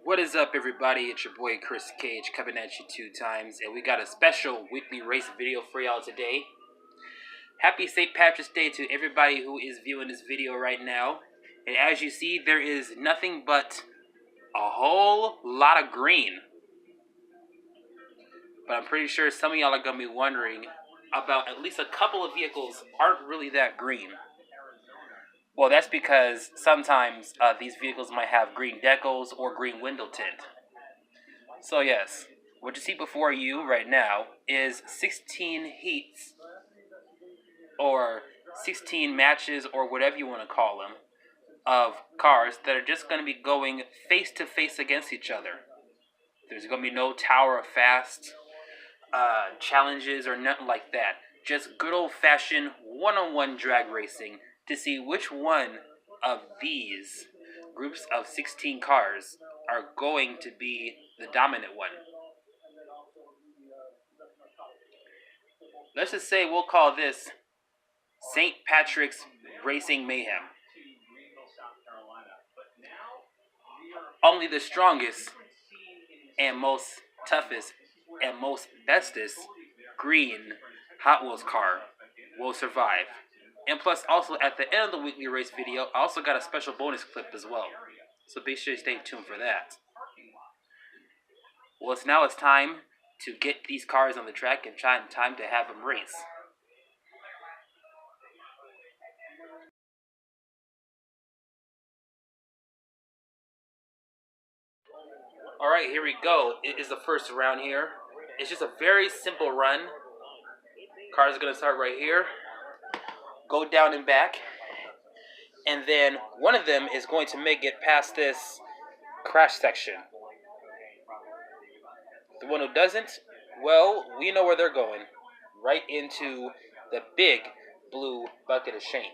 What is up, everybody? It's your boy Chris Cage coming at you 2 times, and we got a special weekly race video for y'all today. Happy St. Patrick's Day to everybody who is viewing this video right now. And as you see, there is nothing but a whole lot of green. But I'm pretty sure some of y'all are going to be wondering about at least a couple of vehicles aren't really that green. Well, that's because sometimes these vehicles might have green decals or green window tint. So yes, what you see before you right now is 16 heats, or 16 matches, or whatever you want to call them, of cars that are just going to be going face to face against each other. There's going to be no Tower of Fast challenges or nothing like that. Just good old-fashioned one-on-one drag racing to see which one of these groups of 16 cars are going to be the dominant one. Let's just say we'll call this St. Patrick's Racing Mayhem. Only the strongest and most toughest and most bestest green Hot Wheels car will survive. And plus, also at the end of the weekly race video, I also got a special bonus clip as well. So be sure to stay tuned for that. Well, now it's time to get these cars on the track and time to have them race. Alright, here we go. It is the first round here. It's just a very simple run. Cars are going to start right here, go down and back, and then one of them is going to make it past this crash section. The one who doesn't, well, we know where they're going. Right into the big blue bucket of shame.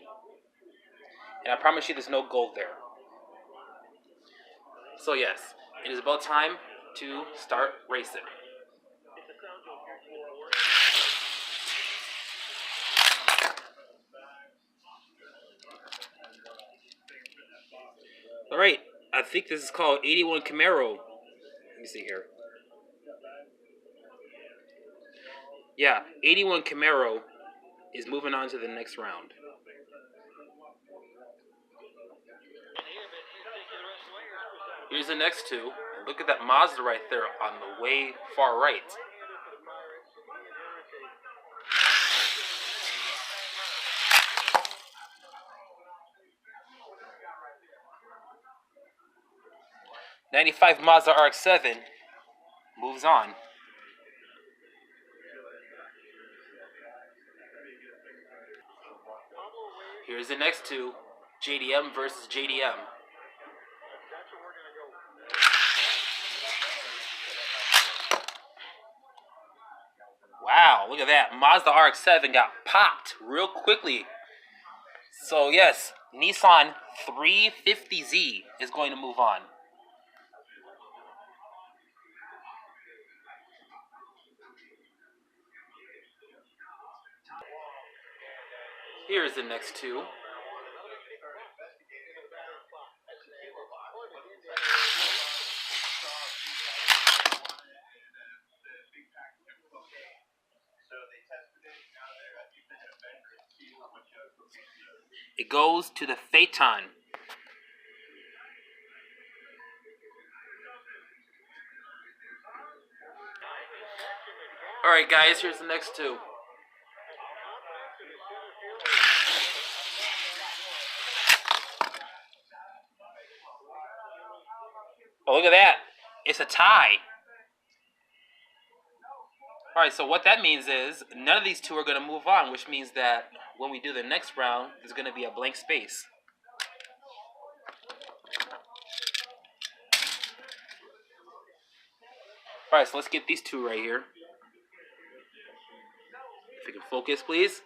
And I promise you there's no gold there. So yes, it is about time to start racing. Alright, I think this is called 81 Camaro. Let me see here. Yeah, 81 Camaro is moving on to the next round. Here's the next two. Look at that Mazda right there on the way far right. '95 Mazda RX-7 moves on. Here's the next two, JDM versus JDM. Wow, look at that. Mazda RX-7 got popped real quickly. So yes, Nissan 350Z is going to move on. Here's the next two. It goes to the Phaeton. Alright guys, here's the next two. Oh, look at that. It's a tie. Alright, so what that means is none of these two are going to move on, which means that when we do the next round, there's going to be a blank space. Alright, so let's get these two right here. If you can focus, please.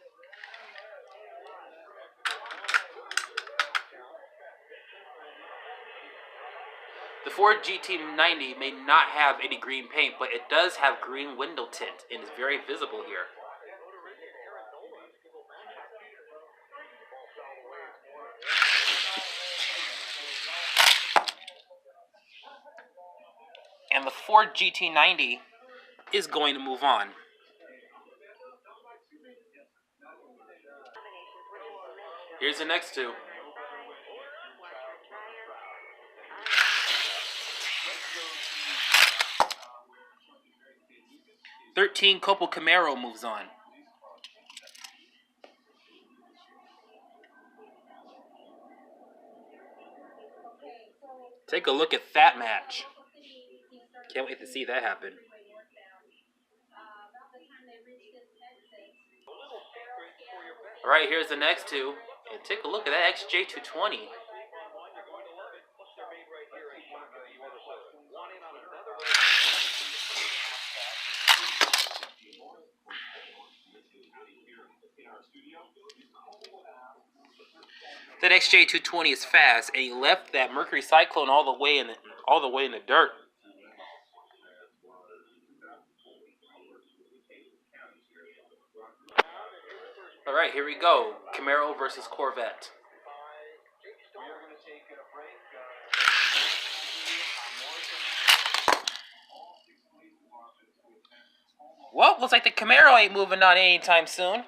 The Ford GT90 may not have any green paint, but it does have green window tint, and it's very visible here. And the Ford GT90 is going to move on. Here's the next two. '13 Copel Camaro moves on. Take a look at that match. Can't wait to see that happen. Alright, here's the next two. And take a look at that XJ220. That XJ220 is fast, and he left that Mercury Cyclone all the way in the dirt. All right, here we go. Camaro versus Corvette. Well, looks like the Camaro ain't moving on anytime soon.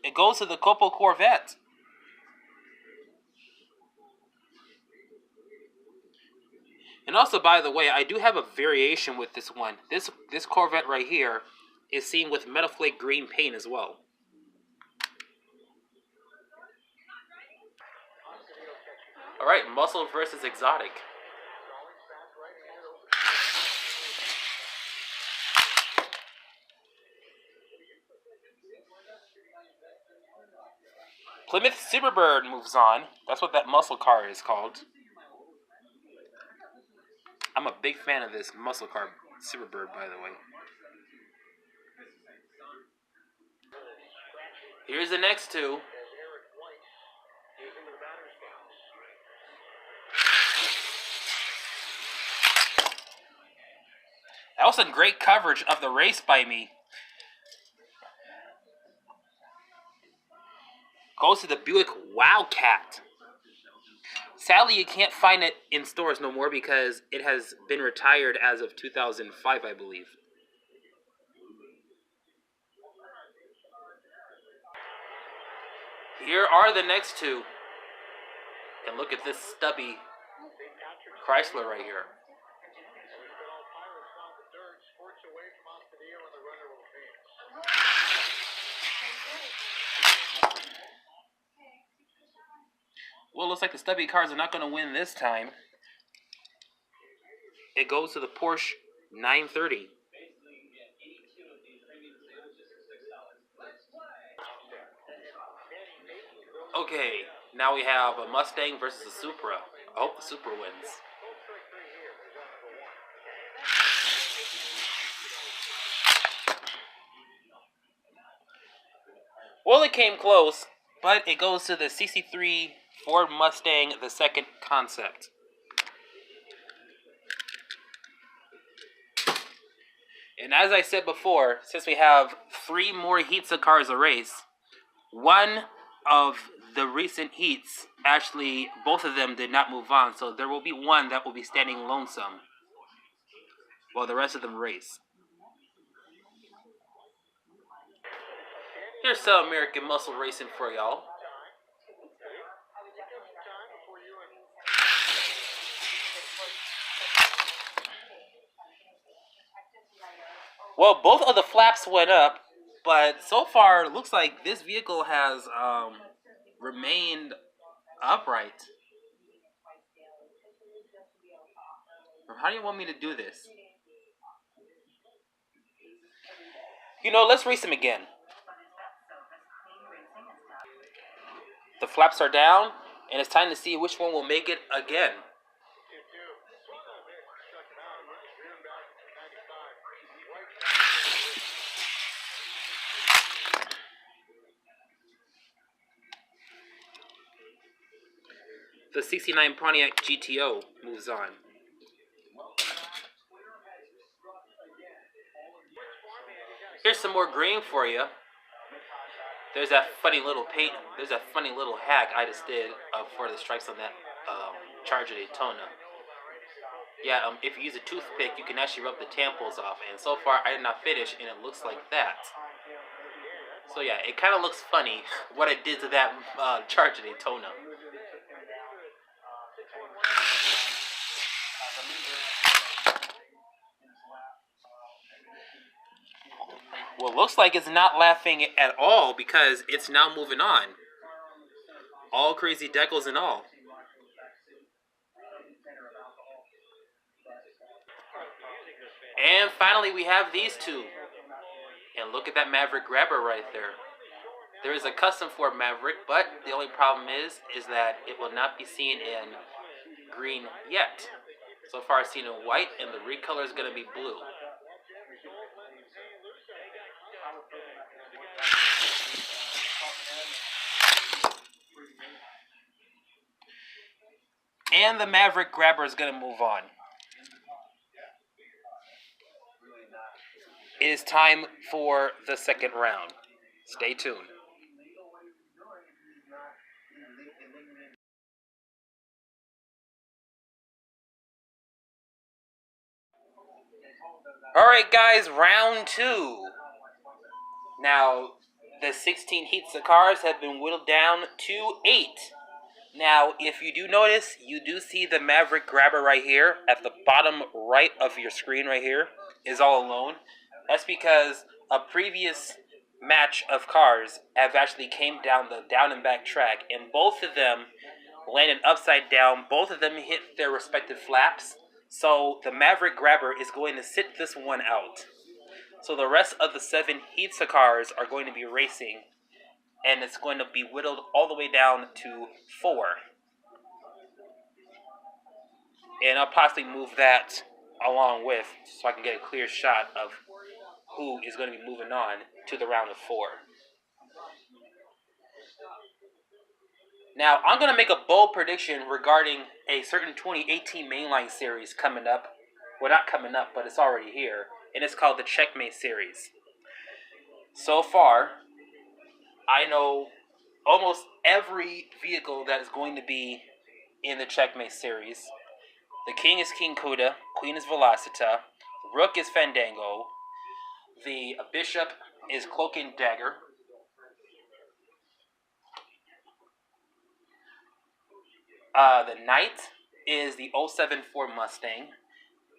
It goes to the Copel Corvette. And also, by the way, I do have a variation with this one. This Corvette right here is seen with Metaflake green paint as well. Alright, muscle versus exotic. Plymouth Superbird moves on. That's what that muscle car is called. I'm a big fan of this muscle car Superbird, by the way. Here's the next two. That was some great coverage of the race by me. Goes to the Buick Wildcat. Sadly, you can't find it in stores no more because it has been retired as of 2005, I believe. Here are the next two. And look at this stubby Chrysler right here. Well, looks like the stubby cars are not going to win this time. It goes to the Porsche 930. Okay, now we have a Mustang versus a Supra. I hope the Supra wins. Well, it came close, but it goes to the CC3 Ford Mustang, the second concept. And as I said before, since we have 3 more heats of cars a race, one of the recent heats, actually, both of them did not move on, so there will be one that will be standing lonesome while the rest of them race. Here's some American muscle racing for y'all. Well, both of the flaps went up, but so far it looks like this vehicle has remained upright. How do you want me to do this? You know, let's race him again. The flaps are down, and it's time to see which one will make it again. The 69 Pontiac GTO moves on. Here's some more green for you. There's that funny little paint. There's that funny little hack I just did for the stripes on that Charger Daytona. Yeah, if you use a toothpick, you can actually rub the tampons off. And so far, I did not finish, and it looks like that. So yeah, it kind of looks funny what I did to that charge at Daytona. Well, looks like it's not laughing at all because it's now moving on. All crazy decals and all. And finally, we have these two. And look at that Maverick grabber right there. There is a custom for Maverick, but the only problem is that it will not be seen in green yet. So far, it's seen in white, and the recolor is going to be blue. And the Maverick grabber is going to move on. It is time for the second round. Stay tuned. Alright guys, round two. Now, the 16 heats of cars have been whittled down to 8. Now, if you do notice, you do see the Maverick grabber right here at the bottom right of your screen right here is all alone. That's because a previous match of cars have actually came down the down and back track, and both of them landed upside down. Both of them hit their respective flaps. So the Maverick grabber is going to sit this one out. So the rest of the 7 heats of cars are going to be racing, and it's going to be whittled all the way down to 4. And I'll possibly move that along with so I can get a clear shot of who is going to be moving on to the round of 4. Now, I'm going to make a bold prediction regarding a certain 2018 mainline series coming up. Well, not coming up, but it's already here. And it's called the Checkmate Series. So far, I know almost every vehicle that is going to be in the Checkmate Series. The King is King Kuda, Queen is Velocita, Rook is Fandango, the Bishop is Cloak and Dagger, the Knight is the 074 Mustang,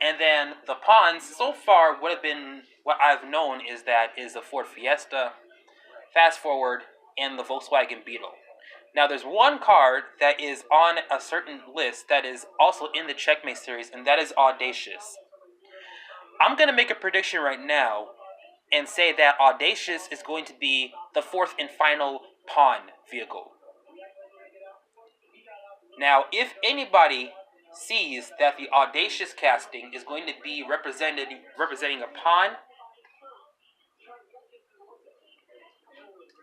and then the pawns so far would have been what I've known is the Ford Fiesta, Fast Forward, and the Volkswagen Beetle. Now there's one car that is on a certain list that is also in the Checkmate series, and that is Audacious. I'm going to make a prediction right now and say that Audacious is going to be the 4th and final pawn vehicle. Now, if anybody sees that the Audacious casting is going to be representing a pawn,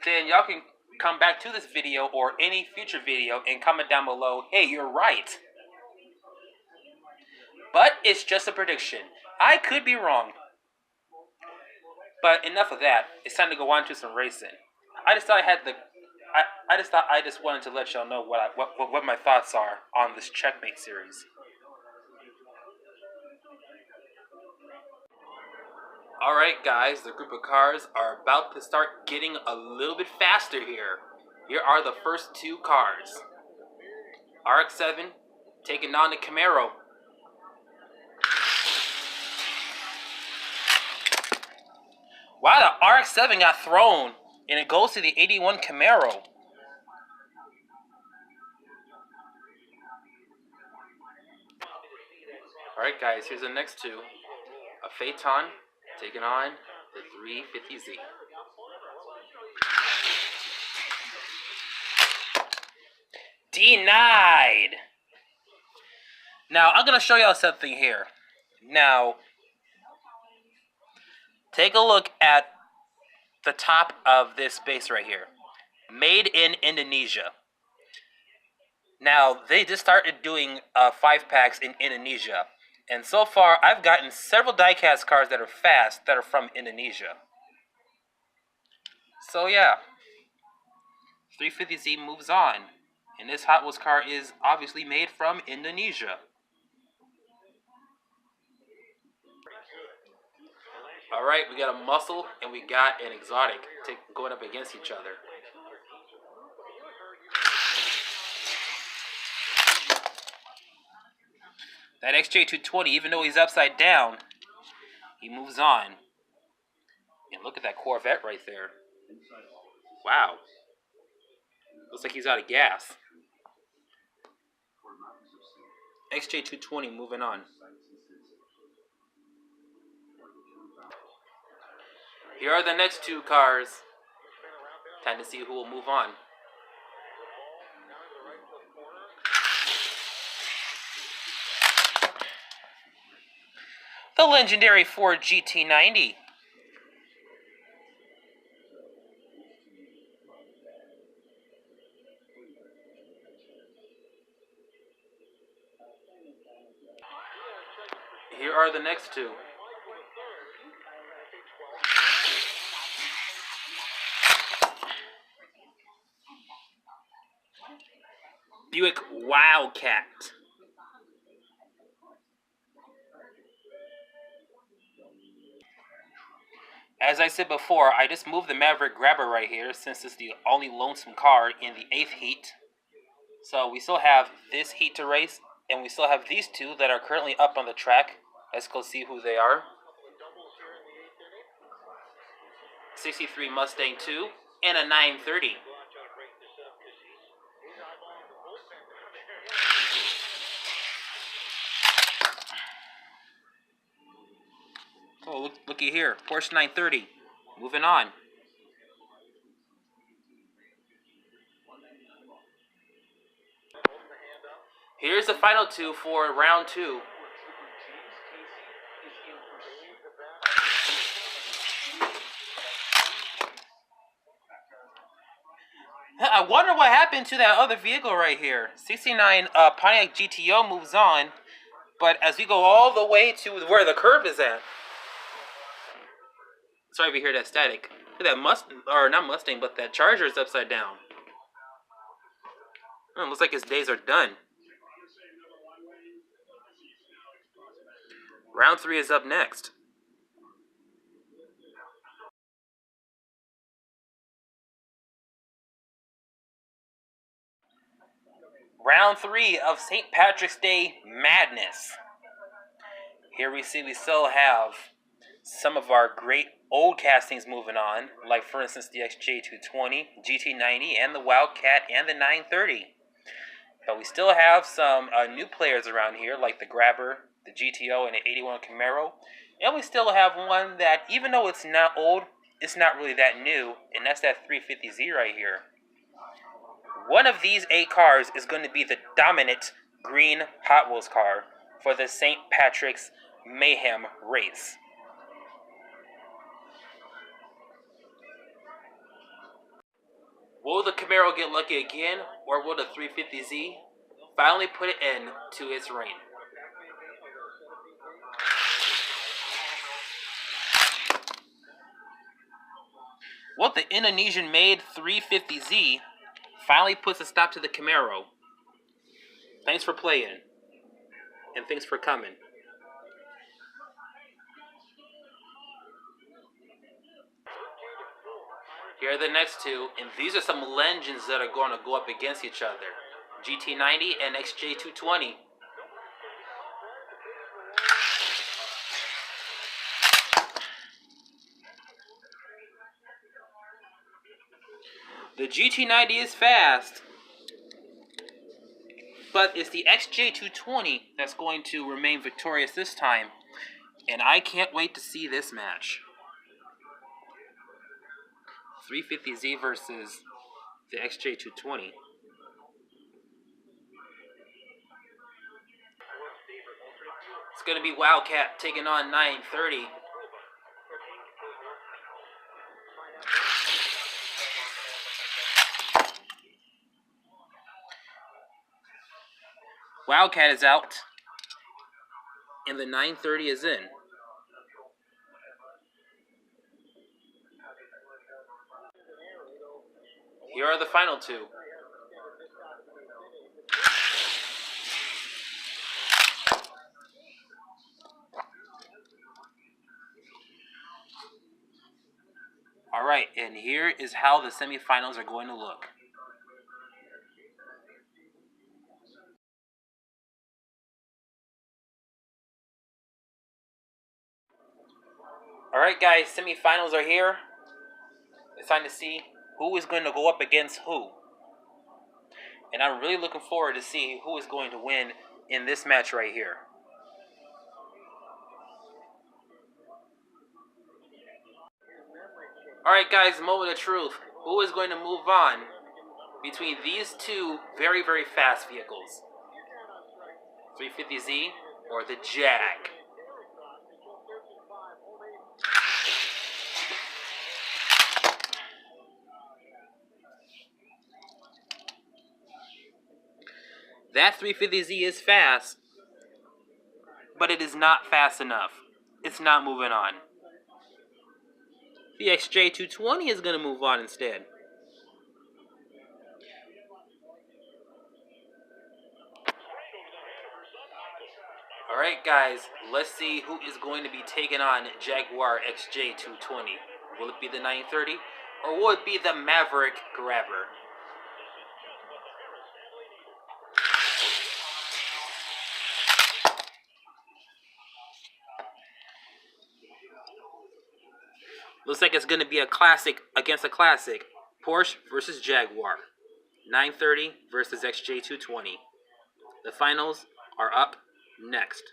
then y'all can come back to this video or any future video and comment down below, hey, you're right. But it's just a prediction. I could be wrong. But enough of that. It's time to go on to some racing. I just thought I just wanted to let y'all know what my thoughts are on this Checkmate series. Alright guys, the group of cars are about to start getting a little bit faster here. Here are the first 2 cars. RX-7 taking on the Camaro. Wow, the RX-7 got thrown, and it goes to the 81 Camaro. Alright guys, here's the next 2. A Phaeton taking on the 350Z. Denied! Now, I'm going to show y'all something here. Now, take a look at the top of this base right here. Made in Indonesia. Now, they just started doing 5-packs in Indonesia. And so far, I've gotten several diecast cars that are fast that are from Indonesia. So yeah, 350Z moves on. And this Hot Wheels car is obviously made from Indonesia. All right, we got a muscle and we got an exotic going up against each other. That XJ220, even though he's upside down, he moves on. And look at that Corvette right there. Wow. Looks like he's out of gas. XJ220 moving on. Here are the next two cars. Time to see who will move on. The legendary Ford GT90. Here are the next two. Buick Wildcat. As I said before, I just moved the Maverick Grabber right here since it's the only lonesome car in the 8th heat. So we still have this heat to race, and we still have these two that are currently up on the track. Let's go see who they are. 63 Mustang 2 and a 930. Oh, looky here, Porsche 930. Moving on. Here's the final two for round 2. I wonder what happened to that other vehicle right here. 69 Pontiac GTO moves on, but as we go all the way to where the curb is at. Sorry if you hear that static. Look at that not Mustang, but that Charger is upside down. Oh, looks like his days are done. Round 3 is up next. Round 3 of St. Patrick's Day Madness. Here we still have some of our great old castings moving on, like for instance the XJ220, GT90, and the Wildcat, and the 930. But we still have some new players around here, like the Grabber, the GTO, and the 81 Camaro. And we still have one that, even though it's not old, it's not really that new, and that's that 350Z right here. One of these 8 cars is going to be the dominant green Hot Wheels car for the St. Patrick's Mayhem race. Will the Camaro get lucky again, or will the 350Z finally put an end to its reign? Well, the Indonesian-made 350Z finally puts a stop to the Camaro. Thanks for playing, and thanks for coming. Here are the next two, and these are some legends that are going to go up against each other. GT90 and XJ220. The GT90 is fast, but it's the XJ220 that's going to remain victorious this time, and I can't wait to see this match. 350Z versus the XJ220. It's going to be Wildcat taking on 930. Wildcat is out, and the 930 is in. Here are the final two. Alright, and here is how the semifinals are going to look. Alright guys, semifinals are here. It's time to see who is going to go up against who. And I'm really looking forward to see who is going to win in this match right here. Alright guys, moment of truth. Who is going to move on between these two very, very fast vehicles? 350Z or the Jag? That 350Z is fast, but it is not fast enough. It's not moving on. The XJ220 is going to move on instead. Alright guys, let's see who is going to be taking on Jaguar XJ220. Will it be the 930 or will it be the Maverick Grabber? Looks like it's going to be a classic against a classic. Porsche versus Jaguar. 930 versus XJ220. The finals are up next.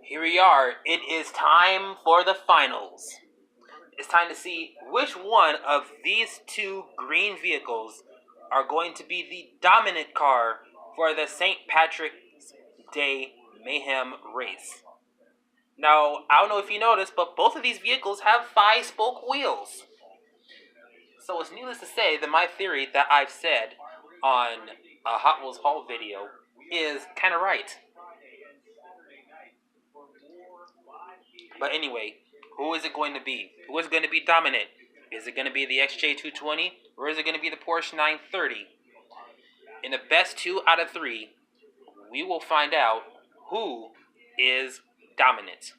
Here we are. It is time for the finals. It's time to see which one of these two green vehicles are going to be the dominant car for the St. Patrick's Day Mayhem race. Now, I don't know if you noticed, but both of these vehicles have 5-spoke wheels. So it's needless to say that my theory that I've said on a Hot Wheels haul video is kind of right. But anyway, who is it going to be? Who is going to be dominant? Is it going to be the XJ220 or is it going to be the Porsche 930? In the best 2 out of 3, we will find out who is dominant.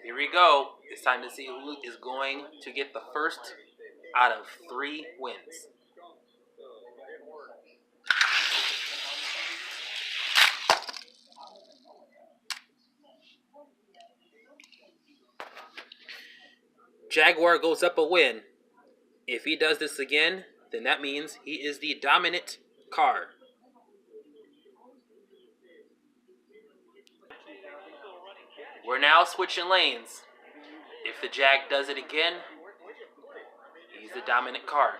Here we go. It's time to see who is going to get the first out of 3 wins. Jaguar goes up a win. If he does this again, then that means he is the dominant car. We're now switching lanes. If the Jag does it again, he's the dominant car.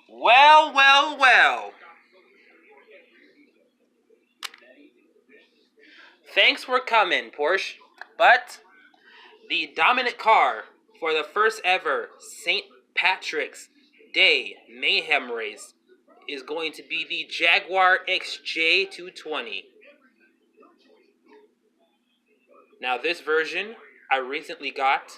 Well, well, well. Thanks for coming, Porsche. But the dominant car for the first ever St. Patrick's Day Mayhem race is going to be the Jaguar XJ220. Now this version I recently got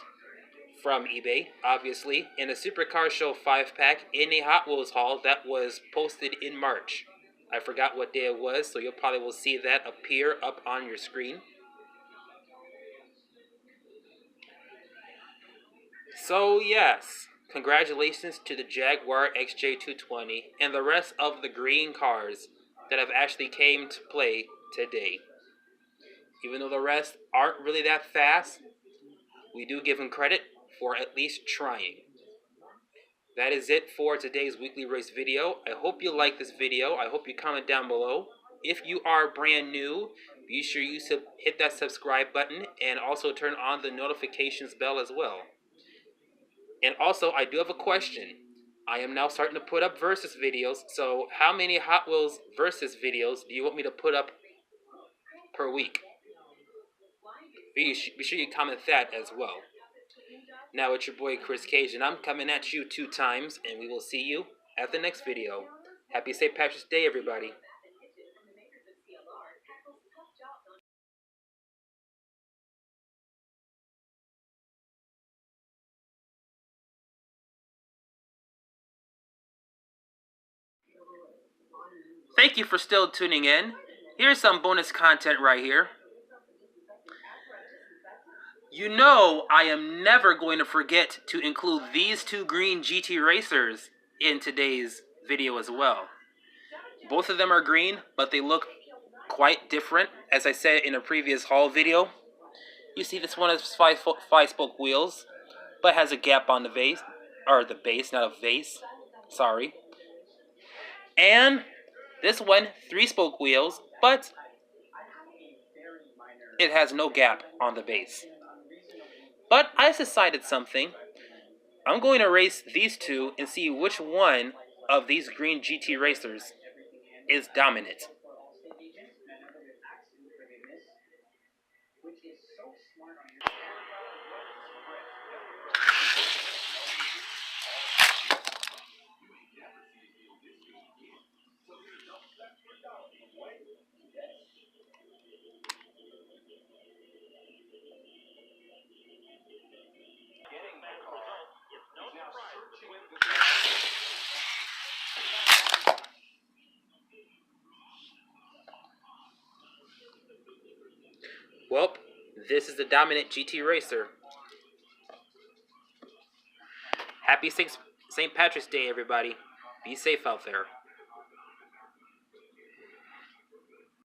from eBay, obviously, in a Supercar Show 5-pack in a Hot Wheels haul that was posted in March. I forgot what day it was, so you'll probably will see that appear up on your screen. So yes, congratulations to the Jaguar XJ220 and the rest of the green cars that have actually came to play today. Even though the rest aren't really that fast, we do give them credit for at least trying. That is it for today's weekly race video. I hope you like this video. I hope you comment down below. If you are brand new, be sure you hit that subscribe button and also turn on the notifications bell as well. And also, I do have a question. I am now starting to put up versus videos, so how many Hot Wheels versus videos do you want me to put up per week? Be sure you comment that as well. Now it's your boy Chris Cage, and I'm coming at you 2 times, and we will see you at the next video. Happy St. Patrick's Day, everybody. Thank you for still tuning in. Here's some bonus content right here. You know I am never going to forget to include these two green GT racers in today's video as well. Both of them are green, but they look quite different. As I said in a previous haul video, you see this one has five-spoke wheels, but has a gap on the base, not a vase, sorry. And this one, three-spoke wheels, but it has no gap on the base. But I decided something. I'm going to race these two and see which one of these green GT racers is dominant. Well, this is the dominant GT racer. Happy St. Patrick's Day, everybody. Be safe out there.